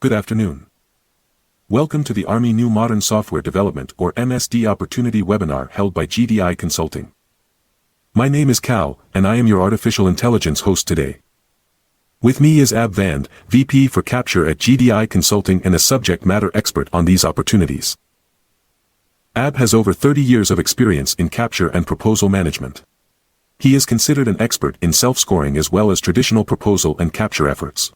Good afternoon. Welcome to the Army New Modern Software Development or MSD Opportunity Webinar held by GDI Consulting. My name is Cal, and I am your Artificial Intelligence host today. With me is Ab Vand, VP for Capture at GDI Consulting and a subject matter expert on these opportunities. Ab has over 30 years of experience in capture and proposal management. He is considered an expert in self-scoring as well as traditional proposal and capture efforts.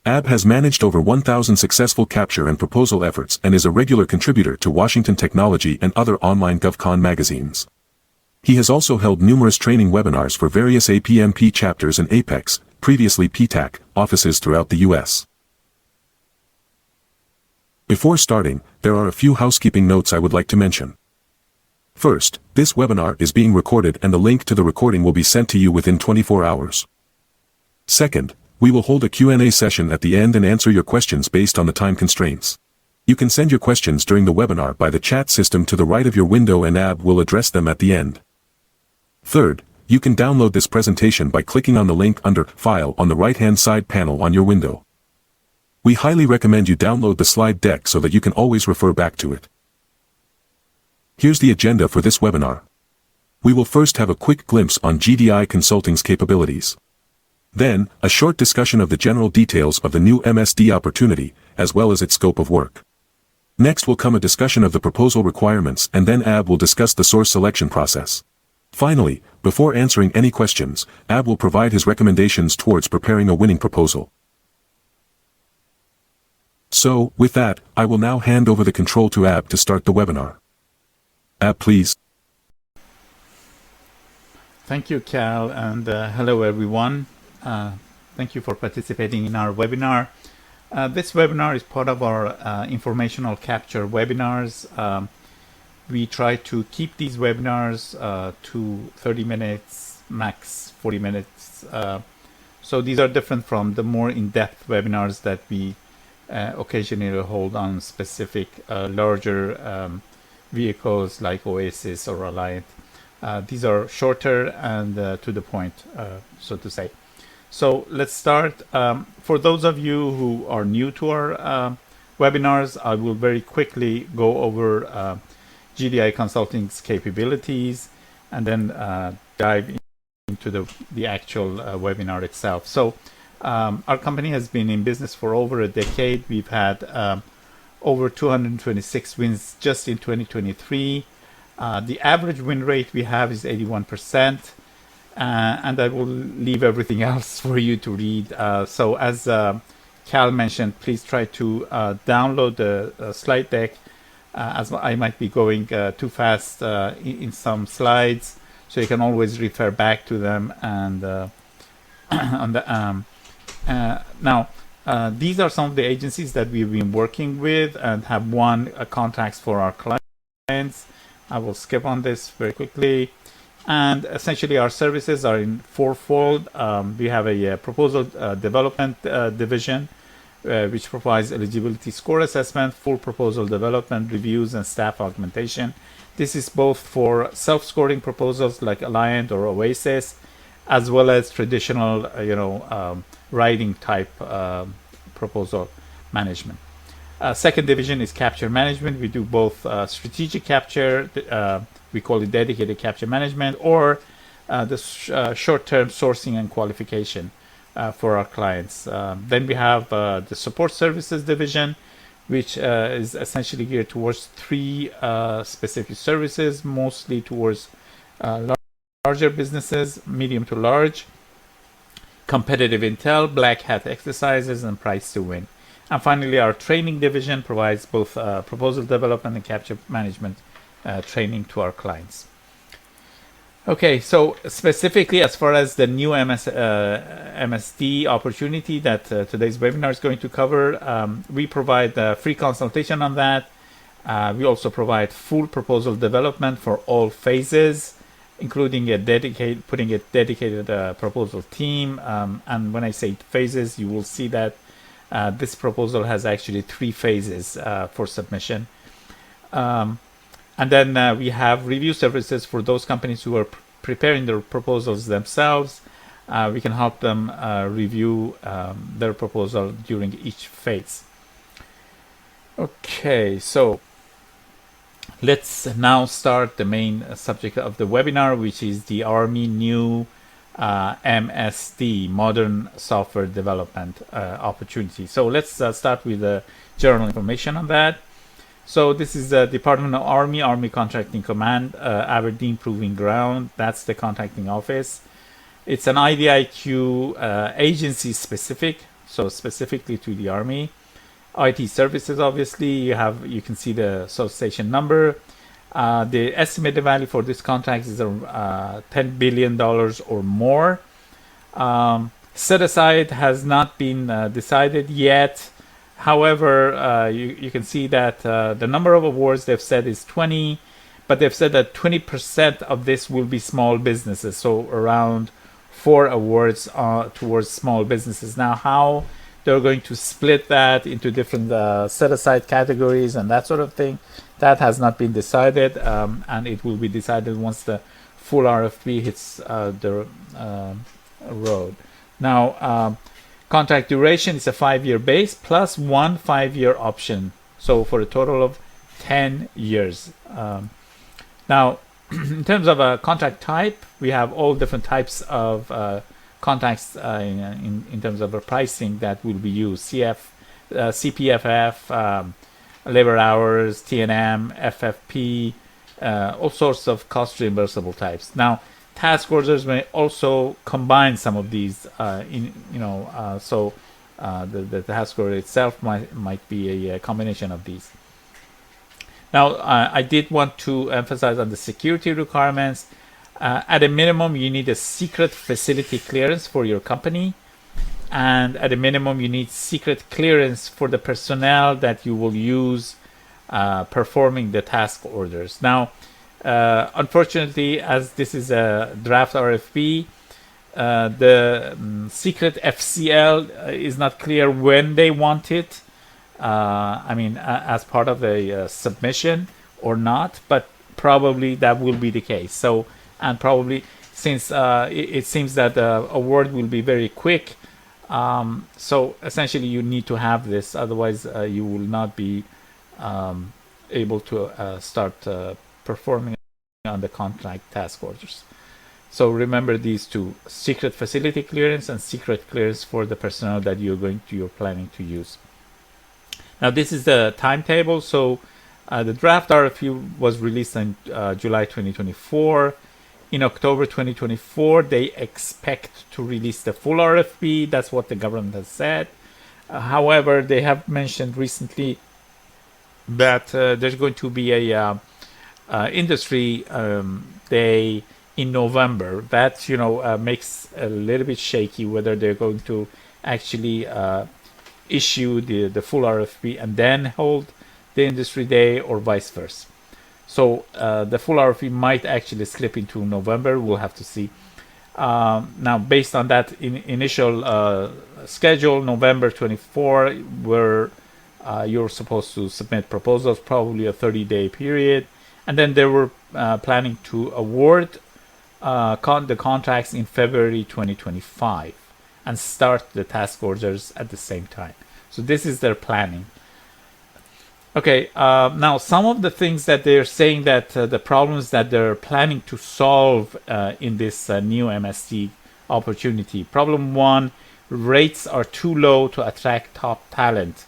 Ab has managed over 1,000 successful capture and proposal efforts and is a regular contributor to Washington Technology and other online GovCon magazines. He has also held numerous training webinars for various APMP chapters and Apex, previously PTAC, offices throughout the U.S. Before starting, there are a few housekeeping notes I would like to mention. First, this webinar is being recorded and the link to the recording will be sent to you within 24 hours. Second, we will hold a Q&A session at the end and answer your questions based on the time constraints. You can send your questions during the webinar by the chat system to the right of your window and Ab will address them at the end. Third, you can download this presentation by clicking on the link under File on the right-hand side panel on your window. We highly recommend you download the slide deck so that you can always refer back to it. Here's the agenda for this webinar. We will first have a quick glimpse on GDI Consulting's capabilities. Then, a short discussion of the general details of the new MSD opportunity, as well as its scope of work. Next will come a discussion of the proposal requirements and then Ab will discuss the source selection process. Finally, before answering any questions, Ab will provide his recommendations towards preparing a winning proposal. So, with that, I will now hand over the control to Ab to start the webinar. Ab, please. Thank you, Cal, and hello everyone. Thank you for participating in our webinar. This webinar is part of our informational capture webinars. We try to keep these webinars to 30 minutes, max 40 minutes. So these are different from the more in-depth webinars that we occasionally hold on specific larger vehicles like Oasis or Reliant. These are shorter and to the point, so to say. So let's start. For those of you who are new to our webinars, I will very quickly go over GDI Consulting's capabilities and then dive into the actual webinar itself. So our company has been in business for over a decade. We've had over 226 wins just in 2023. The average win rate we have is 81%. And I will leave everything else for you to read. So as Cal mentioned, please try to download the slide deck as I might be going too fast in some slides. So you can always refer back to them. And now, these are some of the agencies that we've been working with and have won contracts for our clients. I will skip on this very quickly. And essentially our services are in fourfold. We have a proposal development division, which provides eligibility score assessment, full proposal development, reviews, and staff augmentation. This is both for self-scoring proposals like Alliant or Oasis, as well as traditional, writing type proposal management. Second division is capture management. We do both strategic capture, we call it dedicated capture management, or the short-term sourcing and qualification for our clients. Then we have the support services division, which is essentially geared towards three specific services, mostly towards larger businesses, medium to large, competitive intel, black hat exercises, and price to win. And finally, our training division provides both proposal development and capture management training to our clients. Okay, so specifically as far as the new MSD opportunity that today's webinar is going to cover, we provide free consultation on that. We also provide full proposal development for all phases, including putting a dedicated proposal team. And when I say phases, you will see that this proposal has actually 3 phases for submission. And then we have review services for those companies who are preparing their proposals themselves. We can help them review their proposal during each phase. Okay, so let's now start the main subject of the webinar, which is the Army New MSD, Modern Software Development Opportunity. So let's start with the general information on that. So this is the Department of Army Contracting Command, Aberdeen Proving Ground. That's the contracting office. It's an IDIQ agency specific, so specifically to the Army. IT services, obviously, you can see the solicitation number. The estimated value for this contract is $10 billion or more. Set aside has not been decided yet. However, you can see that the number of awards they've said is 20, but they've said that 20% of this will be small businesses, so around 4 awards towards small businesses. Now, how they're going to split that into different set-aside categories and that sort of thing, that has not been decided, and it will be decided once the full RFP hits the road. Now, contract duration is a 5-year base plus 1 5-year option, so for a total of 10 years. Now, in terms of a contract type, we have all different types of contracts in terms of a pricing that will be used: CPFF, labor hours, T&M, FFP, all sorts of cost reimbursable types. Now, task orders may also combine some of these. So the task order itself might be a combination of these. Now, I did want to emphasize on the security requirements. At a minimum, you need a secret facility clearance for your company. And at a minimum, you need secret clearance for the personnel that you will use performing the task orders. Now, unfortunately, as this is a draft RFP, the secret FCL is not clear when they want it. As part of a submission or not, but probably that will be the case. So, and probably since it seems that the award will be very quick, so essentially you need to have this, otherwise you will not be able to start performing on the contract task orders. So remember these two: secret facility clearance and secret clearance for the personnel that you're planning to use. Now, this is the timetable. So the draft RFP was released in July 2024. In October 2024, they expect to release the full RFP. That's what the government has said. However, they have mentioned recently that there's going to be a industry day in November. That makes a little bit shaky whether they're going to actually issue the full RFP and then hold the industry day, or vice versa. So the full RFP might actually slip into November. We'll have to see. Now, based on that initial schedule, November 24, where you're supposed to submit proposals, probably a 30-day period, and then they were planning to award the contracts in February 2025 and start the task orders at the same time. So this is their planning. Okay, now some of the things that they're saying that the problems that they're planning to solve in this new MSD opportunity. Problem 1, rates are too low to attract top talent.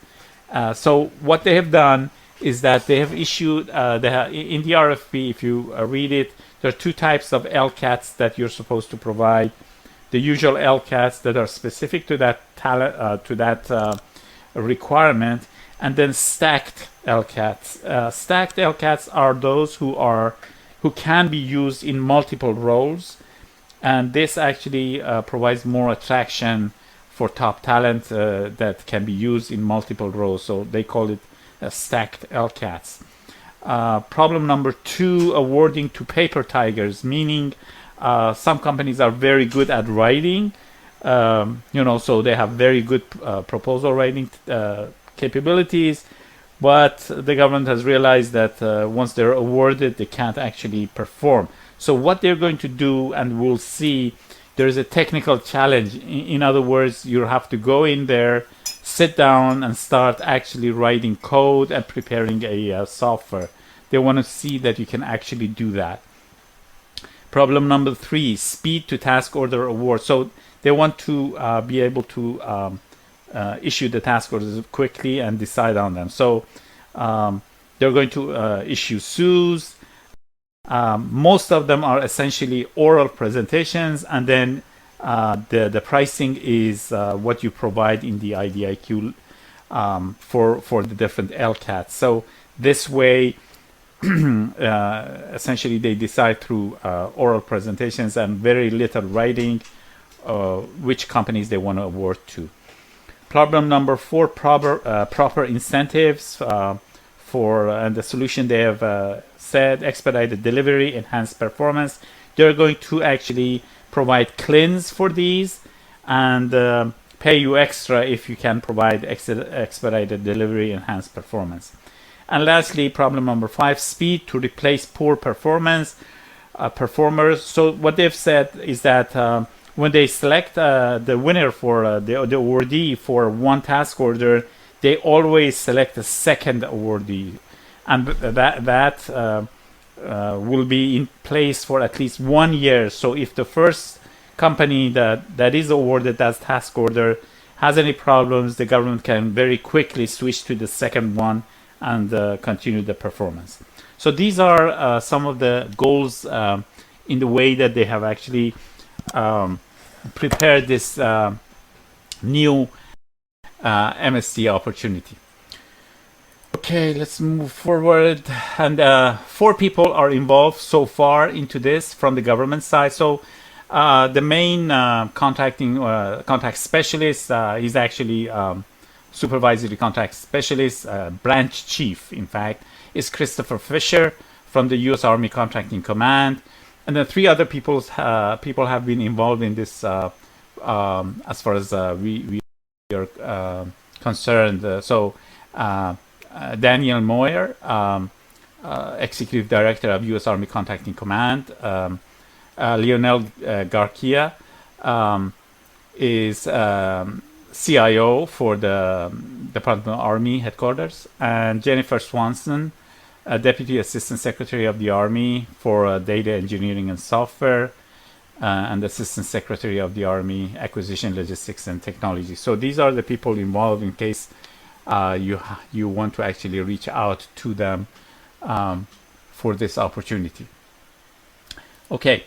So what they have done is that they have issued, in the RFP, if you read it, there are 2 types of LCATs that you're supposed to provide. The usual LCATs that are specific to that requirement, and then stacked LCATs. Stacked LCATs are those who can be used in multiple roles, and this actually provides more attraction for top talent that can be used in multiple roles. So they call it stacked LCATs. Problem number 2, awarding to paper tigers, meaning some companies are very good at writing, so they have very good proposal writing capabilities, but the government has realized that once they're awarded, they can't actually perform. So what they're going to do, and we'll see, there's a technical challenge. In other words, you have to go in there, sit down and start actually writing code and preparing a software. They want to see that you can actually do that. Problem number 3, speed to task order award. So they want to be able to issue the task orders quickly and decide on them. So they're going to issue SUs. Most of them are essentially oral presentations, and then the pricing is what you provide in the IDIQ for the different LCATs. So this way, essentially they decide through oral presentations and very little writing which companies they want to award to. Problem number 4, proper incentives for and the solution they have said: expedited delivery, enhanced performance. They're going to actually provide CLINs for these and pay you extra if you can provide expedited delivery, enhanced performance. And lastly, problem number 5, speed to replace poor performers. So what they've said is that when they select the winner for the awardee for one task order, they always select a second awardee, and that will be in place for at least 1 year. So if the first company that is awarded that task order has any problems, the government can very quickly switch to the second one and continue the performance. So these are some of the goals in the way that they have actually prepared this new MSD opportunity. Okay, let's move forward. And 4 people are involved so far into this from the government side. So the main contact specialist is actually supervisory contact specialist, branch chief, in fact, is Christopher Fisher from the U.S. Army Contracting Command. And then 3 other people have been involved in this as far as we are concerned. So Daniel Moyer, Executive Director of U.S. Army Contracting Command, Lionel Garcia is CIO for the Department of Army headquarters, and Jennifer Swanson, Deputy Assistant Secretary of the Army for Data Engineering and Software, and Assistant Secretary of the Army Acquisition, Logistics and Technology. So these are the people involved in case you want to actually reach out to them for this opportunity. Okay,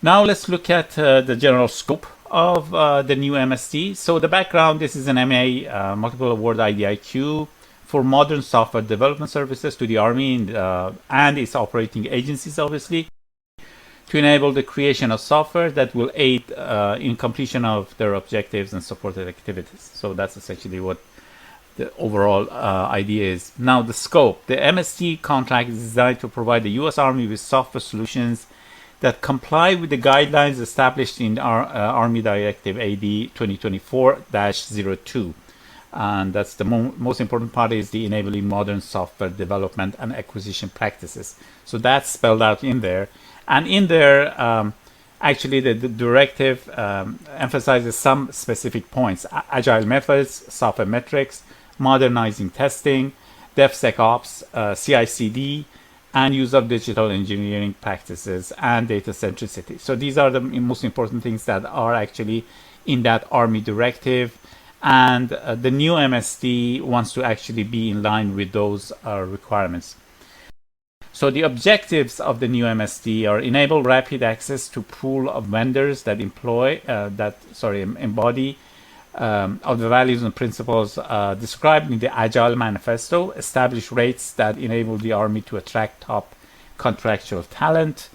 now let's look at the general scope of the new MSD. So the background: this is an MA multiple award IDIQ for modern software development services to the Army and its operating agencies, obviously, to enable the creation of software that will aid in completion of their objectives and supported activities. So that's essentially what the overall idea is. Now the scope: the MSD contract is designed to provide the U.S. Army with software solutions that comply with the guidelines established in our Army Directive AD 2024-02. And that's the most important part, is the enabling modern software development and acquisition practices. So that's spelled out in there. And in there, actually the directive emphasizes some specific points: agile methods, software metrics, modernizing testing, DevSecOps, CI/CD, and use of digital engineering practices and data centricity. So these are the most important things that are actually in that Army directive, and the new MSD wants to actually be in line with those requirements. So the objectives of the new MSD are: enable rapid access to pool of vendors that embody of the values and principles described in the Agile Manifesto, establish rates that enable the Army to attract top contractual talent.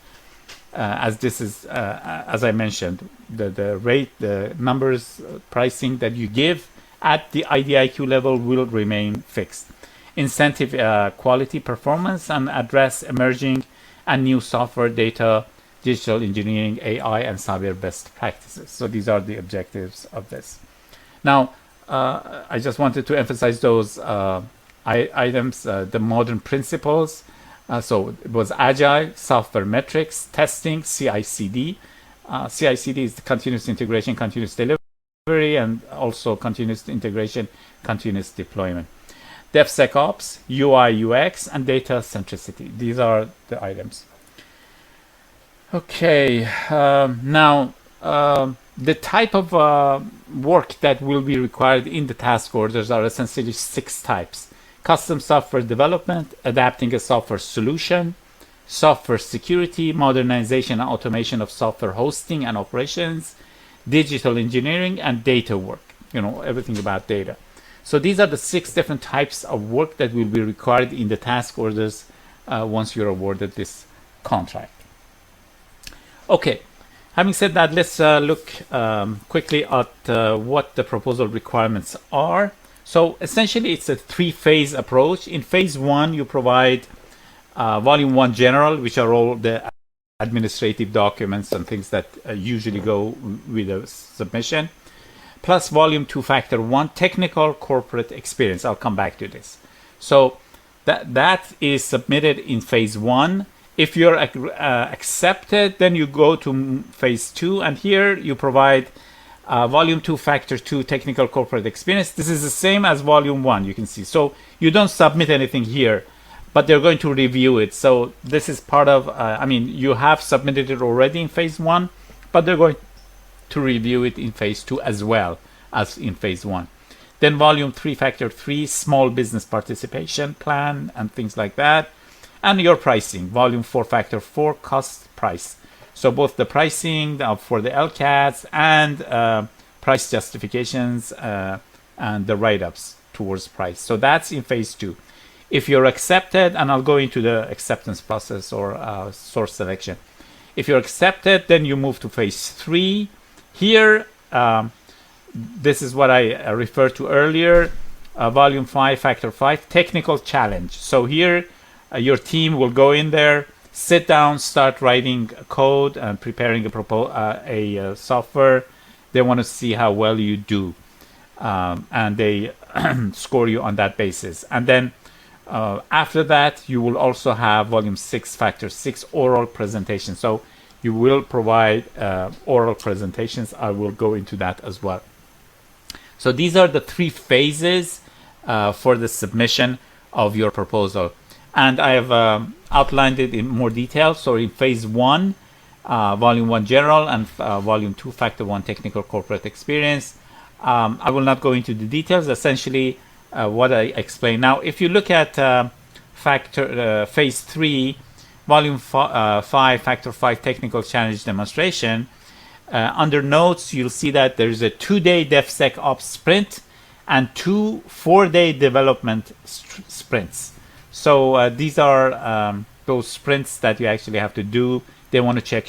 As this is, as I mentioned, the rate, the numbers, pricing that you give at the IDIQ level will remain fixed. Incentive quality performance and address emerging and new software, data, digital engineering, AI, and cyber best practices. So these are the objectives of this. Now, I just wanted to emphasize those items, the modern principles. So it was agile, software metrics, testing, CI/CD. CI/CD is the continuous integration, continuous delivery. and also continuous integration, continuous deployment. DevSecOps, UI, UX, and data centricity. These are the items. Okay, now the type of work that will be required in the task orders are essentially 6 types. Custom software development, adapting a software solution, software security, modernization and automation of software hosting and operations, digital engineering, and data work. Everything about data. So these are the 6 different types of work that will be required in the task orders once you're awarded this contract. Okay, having said that, let's look quickly at what the proposal requirements are. So essentially, it's a 3-phase approach. In phase 1, you provide volume 1 general, which are all the administrative documents and things that usually go with a submission, plus volume 2 factor 1 technical corporate experience. I'll come back to this. So that is submitted in phase 1. If you're accepted, then you go to phase 2, and here you provide volume 2 factor 2 technical corporate experience. This is the same as volume 1, you can see. So you don't submit anything here, but they're going to review it. So this is part of, you have submitted it already in phase 1, but they're going to review it in phase 2 as well as in phase 1. Then volume 3 factor 3 small business participation plan and things like that. And your pricing, volume 4 factor 4 cost price. So both the pricing for the LCATs and price justifications and the write-ups towards price. So that's in phase 2. If you're accepted, and I'll go into the acceptance process or source selection. If you're accepted, then you move to phase 3. Here, this is what I referred to earlier, volume 5 factor 5 technical challenge. So here, your team will go in there, sit down, start writing code and preparing a software. They want to see how well you do, and they score you on that basis. And then after that, you will also have volume 6 factor 6 oral presentation. So you will provide oral presentations. I will go into that as well. So these are the 3 phases for the submission of your proposal. And I have outlined it in more detail. So in phase 1, volume 1 general and volume 2 factor 1 technical corporate experience. I will not go into the details. Essentially, what I explained. Now, if you look at phase 3, volume 5 factor 5 technical challenge demonstration, under notes, you'll see that there's a 2-day DevSecOps sprint and 2 4-day development sprints. So these are those sprints that you actually have to do. They want to check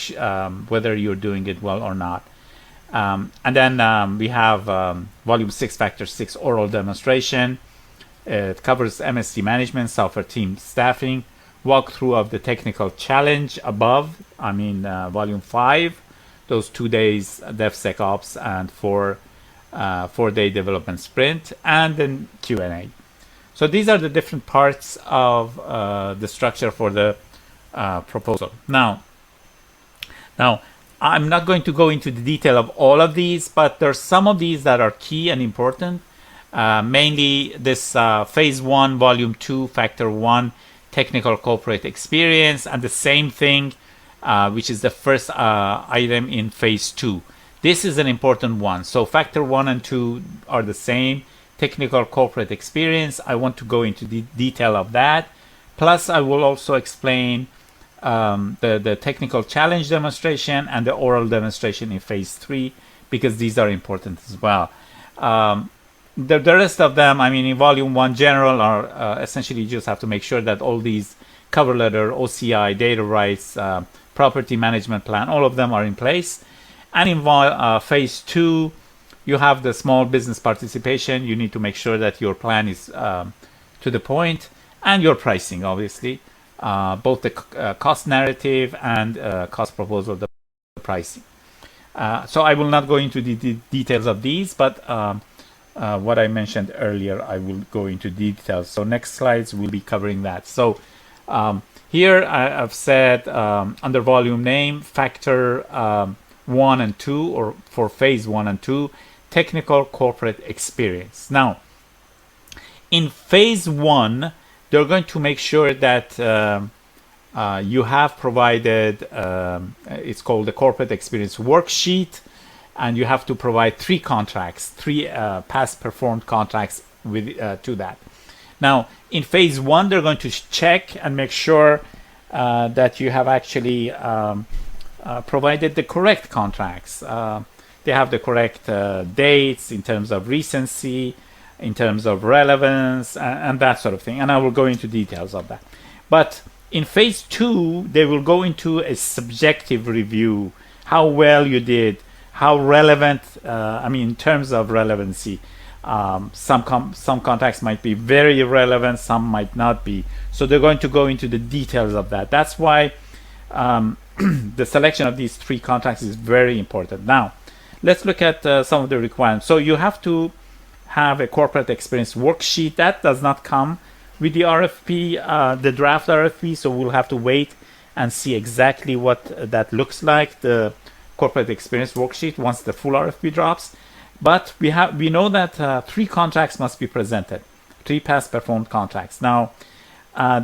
whether you're doing it well or not. And then we have volume 6 factor 6 oral demonstration. It covers MSD management, software team staffing, walkthrough of the technical challenge above. Volume 5, those 2 days DevSecOps and 4-day development sprint, and then Q&A. So these are the different parts of the structure for the proposal. Now, I'm not going to go into the detail of all of these, but there's some of these that are key and important. Mainly this phase 1, volume 2, factor 1, technical corporate experience, and the same thing, which is the first item in phase 2. This is an important one. So factor 1 and 2 are the same. Technical corporate experience, I want to go into the detail of that. Plus, I will also explain the technical challenge demonstration and the oral demonstration in phase 3, because these are important as well. The rest of them, in volume 1 general, are essentially you just have to make sure that all these cover letter, OCI, data rights, property management plan, all of them are in place. And in phase 2, you have the small business participation. You need to make sure that your plan is to the point, and your pricing, obviously, both the cost narrative and cost proposal, the pricing. So I will not go into the details of these, but what I mentioned earlier, I will go into details. So next slides will be covering that. So here I've said under volume name, factor 1 and 2, or for phase 1 and 2, technical corporate experience. Now, in phase 1, they're going to make sure that you have provided, it's called the corporate experience worksheet, and you have to provide 3 contracts, 3 past performed contracts with to that. Now, in phase 1, they're going to check and make sure that you have actually provided the correct contracts. They have the correct dates in terms of recency, in terms of relevance, and that sort of thing. And I will go into details of that. But in phase 2, they will go into a subjective review, how well you did, how relevant, in terms of relevancy. Some contracts might be very relevant, some might not be. So they're going to go into the details of that. That's why the selection of these 3 contracts is very important. Now, let's look at some of the requirements. So you have to have a corporate experience worksheet. That does not come with the RFP, the draft RFP, so we'll have to wait and see exactly what that looks like, the corporate experience worksheet, once the full RFP drops. But we know that 3 contracts must be presented, 3 past performed contracts. Now,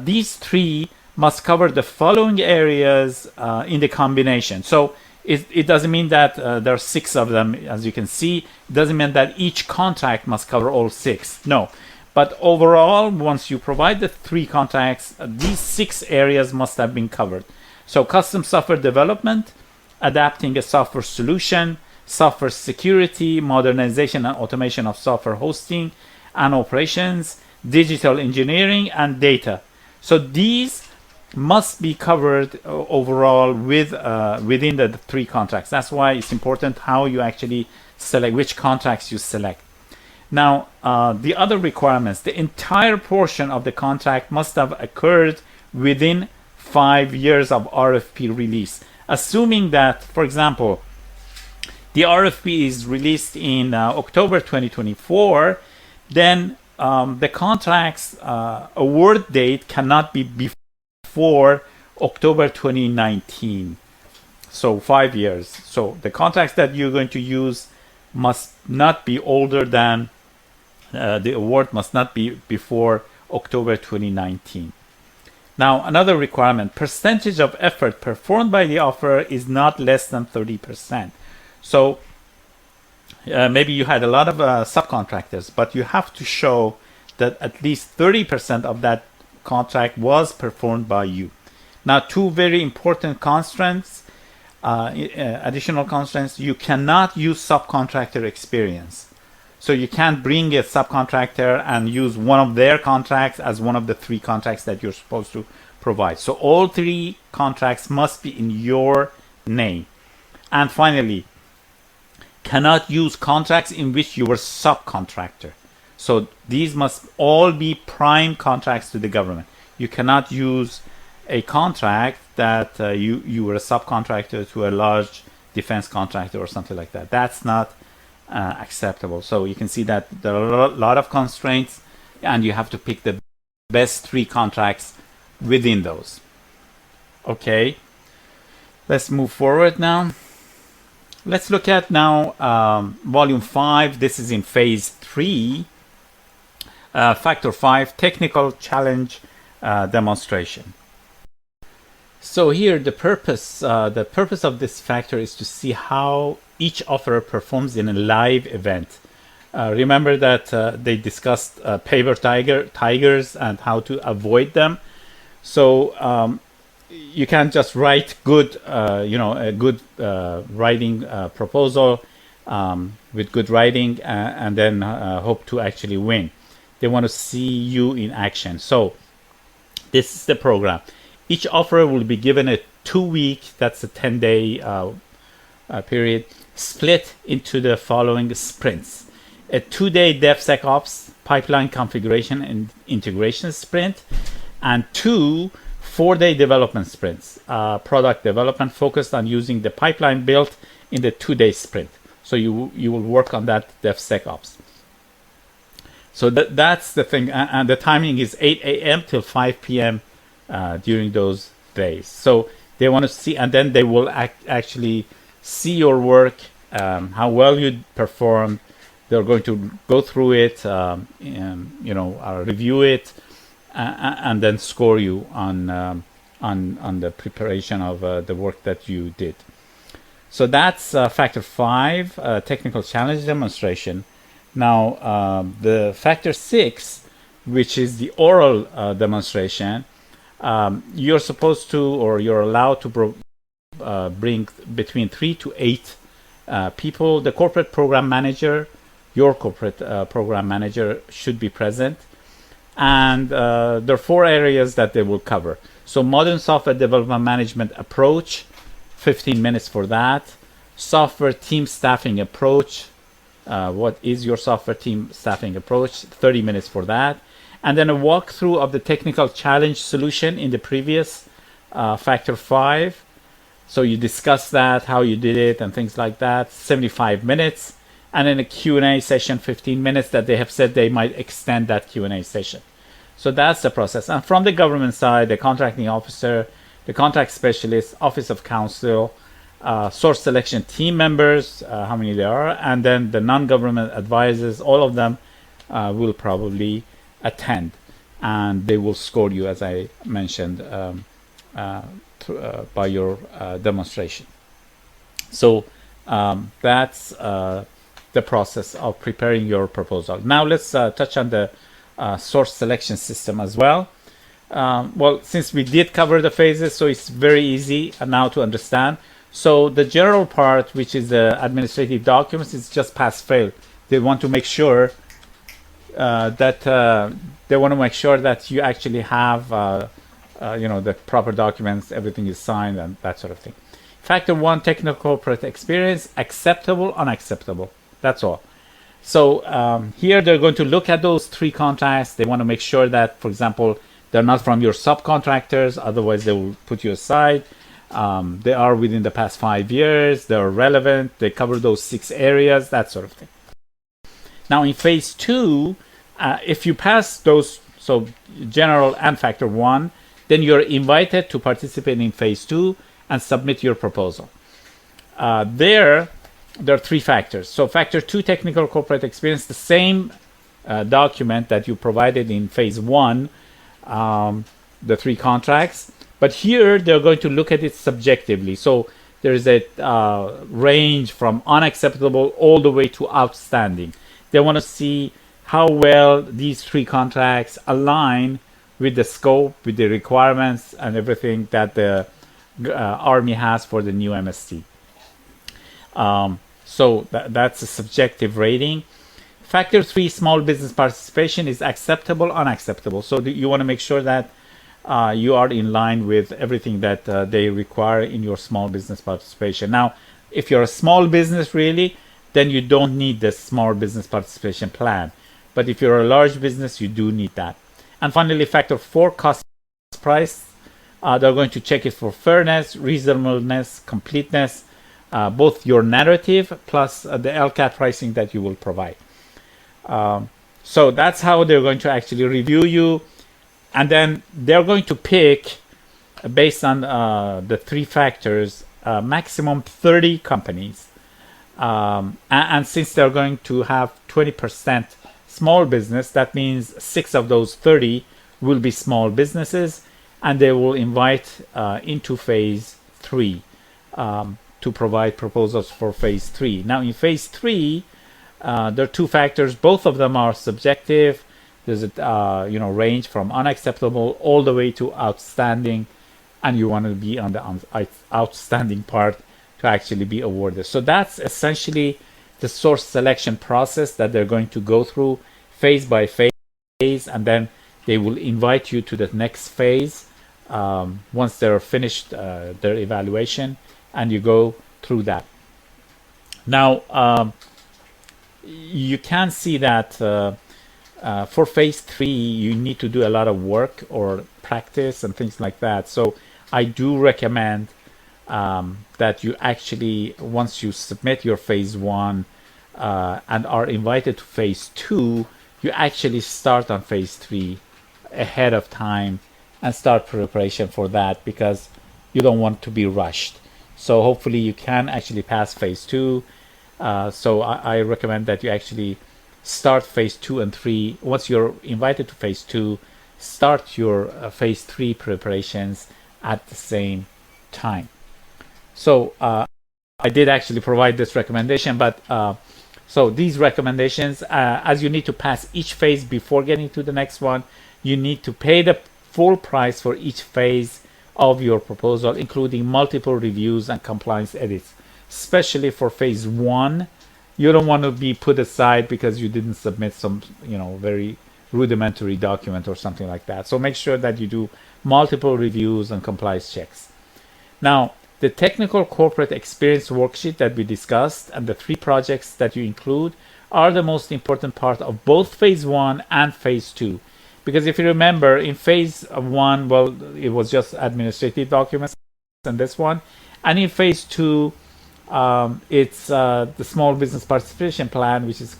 these 3 must cover the following areas in the combination. So it doesn't mean that there are 6 of them, as you can see. It doesn't mean that each contract must cover all 6. No. But overall, once you provide the 3 contracts, these 6 areas must have been covered. So custom software development, adapting a software solution, software security, modernization and automation of software hosting and operations, digital engineering, and data. So these must be covered overall within the 3 contracts. That's why it's important how you actually select, which contracts you select. Now, the other requirements, the entire portion of the contract must have occurred within 5 years of RFP release. Assuming that, for example, the RFP is released in October 2024, then the contract's award date cannot be before October 2019. So 5 years. So the contracts that you're going to use must not be older than the award must not be before October 2019. Now, another requirement, percentage of effort performed by the offeror is not less than 30%. So maybe you had a lot of subcontractors, but you have to show that at least 30% of that contract was performed by you. Now, 2 very important constraints, additional constraints. You cannot use subcontractor experience. So you can't bring a subcontractor and use one of their contracts as one of the 3 contracts that you're supposed to provide. So all 3 contracts must be in your name. And finally, cannot use contracts in which you were subcontractor. So these must all be prime contracts to the government. You cannot use a contract that you were a subcontractor to a large defense contractor or something like that. That's not acceptable. So you can see that there are a lot of constraints, and you have to pick the best 3 contracts within those. Okay, let's move forward now. Let's look at now volume 5. This is in phase 3. Factor 5, technical challenge demonstration. So here the purpose of this factor is to see how each offerer performs in a live event. Remember that they discussed paper tigers and how to avoid them. So you can't just write a good writing proposal with good writing and then hope to actually win. They want to see you in action. So this is the program. Each offerer will be given a 2-week, that's a 10-day period, split into the following sprints. A 2-day DevSecOps pipeline configuration and integration sprint, and 2 4-day development sprints. Product development focused on using the pipeline built in the 2-day sprint. So you will work on that DevSecOps. So that's the thing, and the timing is 8 a.m. till 5 p.m. During those days. So they want to see, and then they will actually see your work, how well you performed, they're going to go through it, review it, and then score you on the preparation of the work that you did. So that's factor 5, technical challenge demonstration. Now the factor 6, which is the oral demonstration, you're supposed to, or you're allowed to bring between 3 to 8 people. The corporate program manager, your corporate program manager, should be present. And there are 4 areas that they will cover. So modern software development management approach, 15 minutes for that. Software team staffing approach. What is your software team staffing approach? 30 minutes for that. And then a walkthrough of the technical challenge solution in the previous factor 5. So you discuss that, how you did it, and things like that. 75 minutes. And then a Q&A session, 15 minutes, that they have said they might extend that Q&A session. So that's the process. And from the government side, the contracting officer, the contract specialist, office of counsel, source selection team members, how many there are, and then the non-government advisors, all of them will probably attend, and they will score you, as I mentioned, by your demonstration. So that's the process of preparing your proposal. Now let's touch on the source selection system as well. Well, since we did cover the phases, so it's very easy now to understand. So the general part, which is the administrative documents, is just pass-fail. They want to make sure that you actually have the proper documents, everything is signed, and that sort of thing. Factor 1, technical corporate experience, acceptable, unacceptable. That's all. So here they're going to look at those 3 contracts. They want to make sure that, for example, they're not from your subcontractors, otherwise they will put you aside. They are within the past 5 years, they're relevant, they cover those 6 areas, that sort of thing. Now in phase 2, if you pass those, so general and factor 1, then you're invited to participate in phase 2 and submit your proposal. There are 3 factors. So factor 2, technical corporate experience, the same document that you provided in phase 1, the 3 contracts, but here they're going to look at it subjectively. So there's a range from unacceptable all the way to outstanding. They want to see how well these 3 contracts align with the scope, with the requirements, and everything that the Army has for the new MSD. So that's a subjective rating. Factor 3, small business participation, is acceptable, unacceptable. So you want to make sure that you are in line with everything that they require in your small business participation. Now, if you're a small business really, then you don't need the small business participation plan. But if you're a large business, you do need that. And finally, factor 4, cost price. They're going to check it for fairness, reasonableness, completeness, both your narrative plus the LCAT pricing that you will provide. So that's how they're going to actually review you. And then they're going to pick, based on the 3 factors, maximum 30 companies. And since they're going to have 20% small business, that means 6 of those 30 will be small businesses, and they will invite into phase 3 to provide proposals for phase 3. Now in phase 3, there are 2 factors. Both of them are subjective. There's a range from unacceptable all the way to outstanding, and you want to be on the outstanding part to actually be awarded. So that's essentially the source selection process that they're going to go through phase by phase, and then they will invite you to the next phase once they're finished their evaluation, and you go through that. Now you can see that for phase 3 you need to do a lot of work or practice and things like that. So I do recommend that you actually, once you submit your phase 1 and are invited to phase 2, you actually start on phase 3 ahead of time and start preparation for that, because you don't want to be rushed. So hopefully you can actually pass phase 2 So I recommend that you actually start phase 2 and 3. Once you're invited to phase 2, start your phase 3 preparations at the same time. So I did actually provide this recommendation, but so these recommendations, as you need to pass each phase before getting to the next one, you need to pay the full price for each phase of your proposal, including multiple reviews and compliance edits. Especially for phase 1, you don't want to be put aside because you didn't submit some, very rudimentary document or something like that. So make sure that you do multiple reviews and compliance checks. Now, the technical corporate experience worksheet that we discussed and the 3 projects that you include are the most important part of both phase 1 and phase 2. Because if you remember, in phase 1, well, it was just administrative documents and this one. And in phase 2, it's the small business participation plan, which is,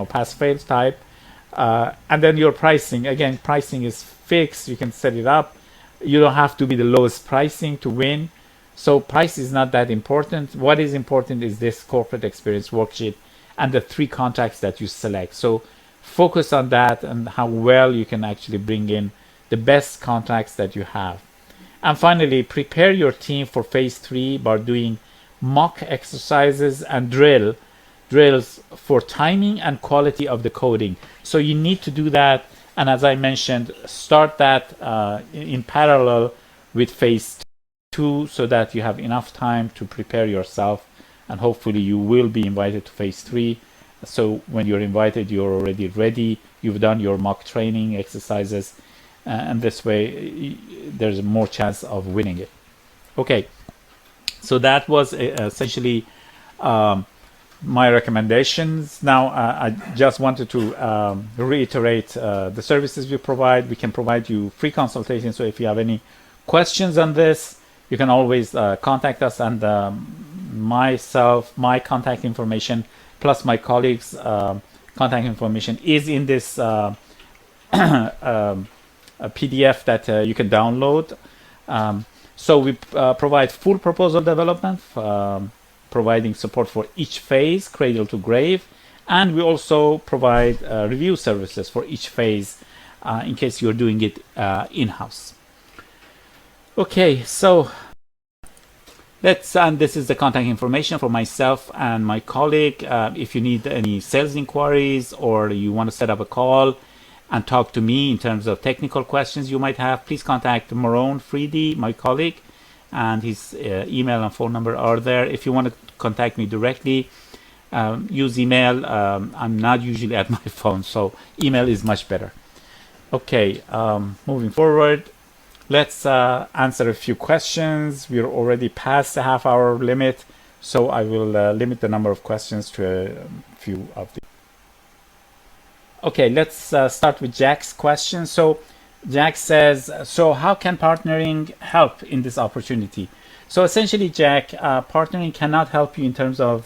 pass-fail type. And then your pricing. Again, pricing is fixed. You can set it up. You don't have to be the lowest pricing to win. So price is not that important. What is important is this corporate experience worksheet and the 3 contacts that you select. So focus on that and how well you can actually bring in the best contacts that you have. And finally, prepare your team for phase 3 by doing mock exercises and drills for timing and quality of the coding. So you need to do that. And as I mentioned, start that in parallel with phase 2 so that you have enough time to prepare yourself, and hopefully you will be invited to phase 3. So when you're invited, you're already ready. You've done your mock training exercises, and this way there's more chance of winning it. Okay, so that was essentially my recommendations. Now I just wanted to reiterate the services we provide. We can provide you free consultation. So if you have any questions on this, you can always contact us, and my contact information plus my colleagues' contact information is in this PDF that you can download. So we provide full proposal development, providing support for each phase, cradle to grave, and we also provide review services for each phase in case you're doing it in-house. Okay, so and this is the contact information for myself and my colleague. If you need any sales inquiries or you want to set up a call and talk to me in terms of technical questions you might have, please contact Maron Freedy, my colleague, and his email and phone number are there. If you want to contact me directly, use email. I'm not usually at my phone, so email is much better. Okay, moving forward. Let's answer a few questions. We're already past the half-hour limit, so I will limit the number of questions to a few of them. Okay, let's start with Jack's question. So Jack says, so how can partnering help in this opportunity? So essentially, Jack, partnering cannot help you in terms of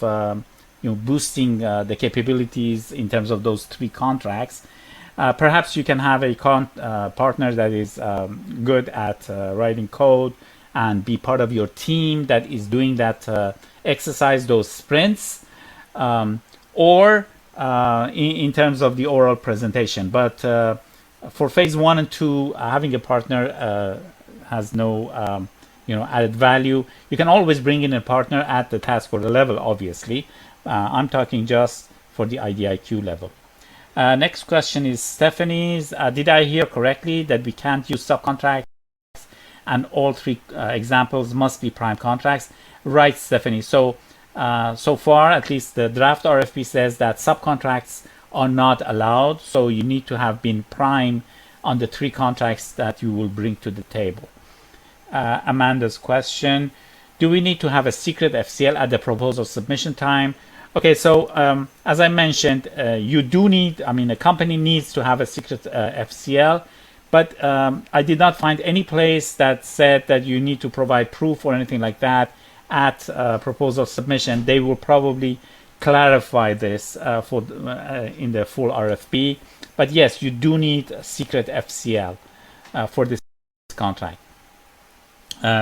boosting the capabilities in terms of those 3 contracts. Perhaps you can have a partner that is good at writing code and be part of your team that is doing that exercise, those sprints, or in terms of the oral presentation. But for phase 1 and 2, having a partner has no added value. You can always bring in a partner at the task order level, obviously. I'm talking just for the IDIQ level. Next question is Stephanie's. Did I hear correctly that we can't use subcontracts and all 3 examples must be prime contracts? Right, Stephanie. So so far, at least the draft RFP says that subcontracts are not allowed. So you need to have been prime on the 3 contracts that you will bring to the table. Amanda's question: do we need to have a secret FCL at the proposal submission time? Okay, so as I mentioned, you do need, a company needs to have a secret FCL, but I did not find any place that said that you need to provide proof or anything like that at proposal submission. They will probably clarify this in the full RFP, but yes, you do need a secret FCL for this contract.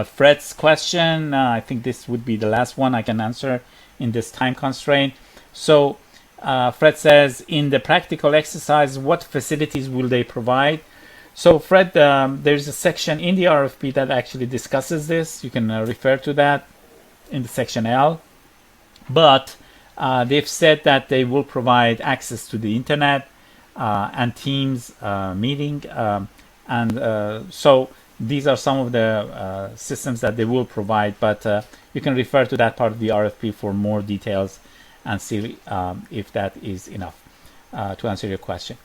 Fred's question, I think this would be the last one I can answer in this time constraint. So Fred says, in the practical exercise, what facilities will they provide? So Fred, there's a section in the RFP that actually discusses this. You can refer to that in the section L. But they've said that they will provide access to the internet and Teams meeting. So these are some of the systems that they will provide, but you can refer to that part of the RFP for more details and see if that is enough to answer your question.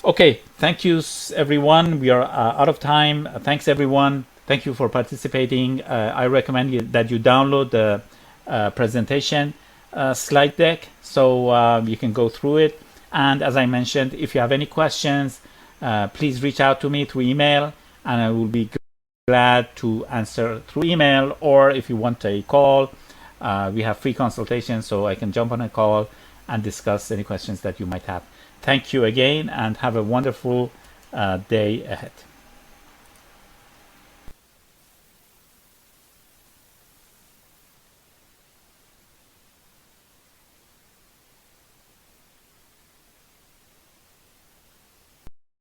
Okay, thank you everyone. We are out of time. Thanks everyone. Thank you for participating. I recommend that you download the presentation slide deck so you can go through it. And as I mentioned, if you have any questions, please reach out to me through email, and I will be glad to answer through email, or if you want a call, we have free consultation, so I can jump on a call and discuss any questions that you might have. Thank you again, and have a wonderful day ahead.